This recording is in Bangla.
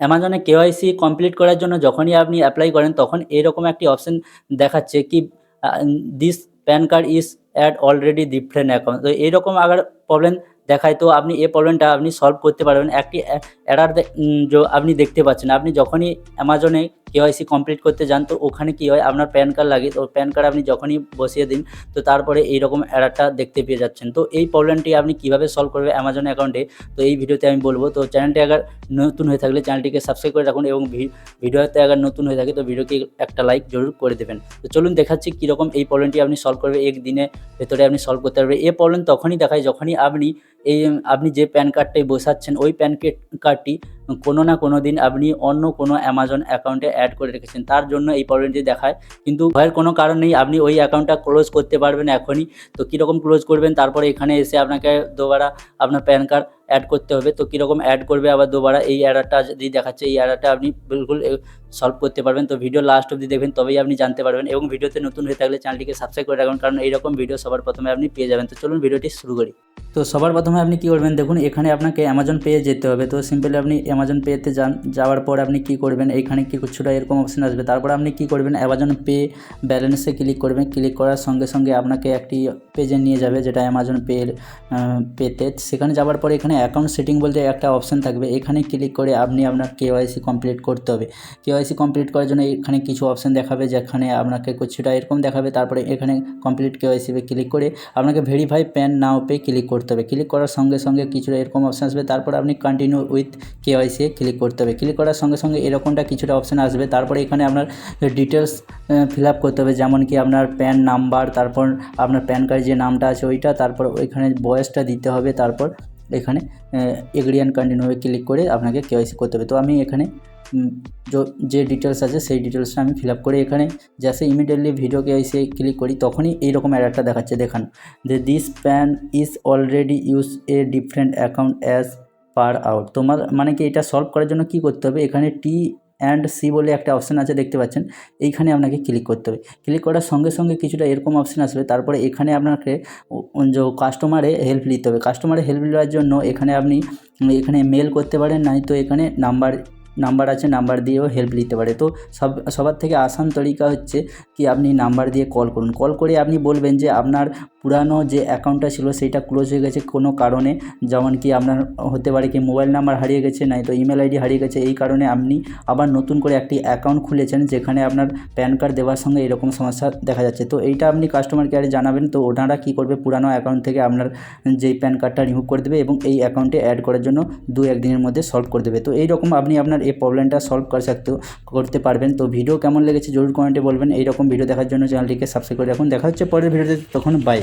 অ্যামাজনে কেওয়াইসি কমপ্লিট করার জন্য যখনই আপনি অ্যাপ্লাই করেন তখন এরকম একটি অপশন দেখাচ্ছে কি this PAN card is add already different account. তো এইরকম আগার প্রবলেম দেখায় তো আপনি এই প্রবলেমটা আপনি সলভ করতে পারবেন। একটি এরার আপনি দেখতে পাচ্ছেন। আপনি যখনই অ্যামাজনে কেওয়াইসি কমপ্লিট করতে যান তো ওখানে কী হয়, আপনার প্যান কার্ড লাগে, তো প্যান কার্ড আপনি যখনই বসিয়ে দিন তো তারপরে এইরকম এরারটা দেখতে পেয়ে যাচ্ছেন। তো এই প্রবলেমটি আপনি কীভাবে সলভ করবেন অ্যামাজন অ্যাকাউন্টে, তো এই ভিডিওতে আমি বলবো। তো চ্যানেলটি আগার নতুন হয়ে থাকলে চ্যানেলটিকে সাবস্ক্রাইব করে রাখুন এবং ভিডিওতে আগার নতুন হয়ে থাকে তো ভিডিওকে একটা লাইক জরুর করে দেবেন। তো চলুন দেখাচ্ছি কীরকম এই প্রবলেমটি আপনি সলভ করবে, একদিনের ভেতরে আপনি সলভ করতে পারবেন। এই প্রবলেম তখনই দেখায় যখনই আপনি যে প্যান কার্ডটাই বসাচ্ছেন ওই প্যান কার্ডটি কোনো না কোনো দিন আপনি অন্য কোনো অ্যামাজন অ্যাকাউন্টে অ্যাড করে রেখেছেন, তার জন্য এই প্রবলেমটি দেখায়। কিন্তু ভয়ের কোনো কারণ নেই, আপনি ওই অ্যাকাউন্টটা ক্লোজ করতে পারবেন এখনই। তো কীরকম ক্লোজ করবেন, তারপরে এখানে এসে আপনাকে দুবারা আপনার প্যান কার্ড অ্যাড করতে হবে। তো কীরকম অ্যাড করবে আবার দুবারা, এই এরারটা যদি দেখাচ্ছে এই এরারটা আপনি বিলকুল সলভ করতে পারবেন। তো ভিডিও লাস্ট অবধি দেখবেন তবেই আপনি জানতে পারবেন, এবং ভিডিওতে নতুন হয়ে থাকলে চ্যানেলটিকে সাবস্ক্রাইব করে রাখুন, কারণ এইরকম ভিডিও সবার প্রথমে আপনি পেয়ে যাবেন। তো চলুন ভিডিওটি শুরু করি। তো সবার প্রথমে আপনি কী করবেন, দেখুন এখানে আপনাকে অ্যামাজন পে যেতে হবে। তো সিম্পলি আপনি অ্যামাজন পেতে যাওয়ার পর আপনি কী করবেন, এইখানে কিছুটা এরকম অপশান আসবে। তারপর আপনি কী করবেন, অ্যামাজন পে ব্যালেন্সে ক্লিক করবেন। ক্লিক করার সঙ্গে সঙ্গে আপনাকে একটি পেজে নিয়ে যাবে যেটা অ্যামাজন পেতে। সেখানে যাওয়ার পরে এখানে অ্যাকাউন্ট সেটিং বলতে একটা অপশান থাকবে, এখানে ক্লিক করে আপনি আপনার কেওয়াইসি কমপ্লিট করতে হবে। কেওয়াইসি কমপ্লিট করার জন্য এখানে কিছু অপশান দেখাবে, যেখানে আপনাকে কিছুটা এরকম দেখাবে। তারপরে এখানে কমপ্লিট কেওয়াইসি ক্লিক করে আপনাকে ভেরিফাই প্যান নাও পে ক্লিক করতে হবে। ক্লিক করার সঙ্গে সঙ্গে কিছুটা এরকম অপশান আসবে। তারপর আপনি কন্টিনিউ উইথ কেওয়াইসি ক্লিক করতে হবে। ক্লিক করার সঙ্গে সঙ্গে এরকমটা কিছুটা অপশান আসবে। তারপরে এখানে আপনার ডিটেলস ফিল আপ করতে হবে, যেমন কি আপনার প্যান নাম্বার, তারপর আপনার প্যান কার্ডে যে নামটা আছে ওইটা, তারপর ওইখানে বয়সটা দিতে হবে। তারপর এখানে এগ্রি অ্যান্ড কন্টিনিউ ক্লিক করে আপনাকে কেওয়াইসি করতে হবে। তো আমি এখানে যে ডিটেলস আছে সেই ডিটেলসটা আমি ফিল আপ করে এখানে just immediately video KYC click করি, তখনই এইরকম অ্যাডারটা দেখাচ্ছে। দেখান যে this pen is already use a different account as per out. তোমার মানে কি এটা সলভ করার জন্য কি করতে হবে, এখানে T&C বলে একটা অপশান আছে দেখতে পাচ্ছেন, এইখানে আপনাকে ক্লিক করতে হবে। ক্লিক করার সঙ্গে সঙ্গে কিছুটা এরকম অপশান আসবে। তারপরে এখানে আপনাকে যে কাস্টমারে হেল্প নিতে হবে। কাস্টমারে হেল্প নেওয়ার জন্য এখানে মেল করতে পারেন, নাই তো এখানে নাম্বার আছে, নাম্বার দিয়েও হেল্প নিতে পারে। তো সবার থেকে আসান তরিকা হচ্ছে কি আপনি নাম্বার দিয়ে কল করুন। কল করে আপনি বলবেন যে আপনার পুরানো যে অ্যাকাউন্টটা ছিল সেইটা ক্লোজ হয়ে গেছে কোনো কারণে, যেমন কি আপনার হতে পারে কি মোবাইল নাম্বার হারিয়ে গেছে, নাই তো ইমেল আইডি হারিয়ে গেছে, এই কারণে আপনি আবার নতুন করে একটি অ্যাকাউন্ট খুলেছেন যেখানে আপনার প্যান কার্ড দেওয়ার সঙ্গে এরকম সমস্যা দেখা যাচ্ছে। তো এইটা আপনি কাস্টমার কেয়ারে জানাবেন। তো ওনারা কী করবে, পুরানো অ্যাকাউন্ট থেকে আপনার যেই প্যান কার্ডটা রিমুভ করে দেবে এবং এই অ্যাকাউন্টে অ্যাড করার জন্য 2-1 দিনের মধ্যে সলভ করে দেবে। তো এইরকম আপনি আপনার এই প্রবলেমটা সলভ করতে পারবেন। তো ভিডিও কেমন লেগেছে জরুর কমেন্টে বলবেন। এইরকম ভিডিও দেখার জন্য চ্যানেলটিকে সাবস্ক্রাইব করে রাখুন। দেখা হচ্ছে পরের ভিডিওতে, তখন বাই।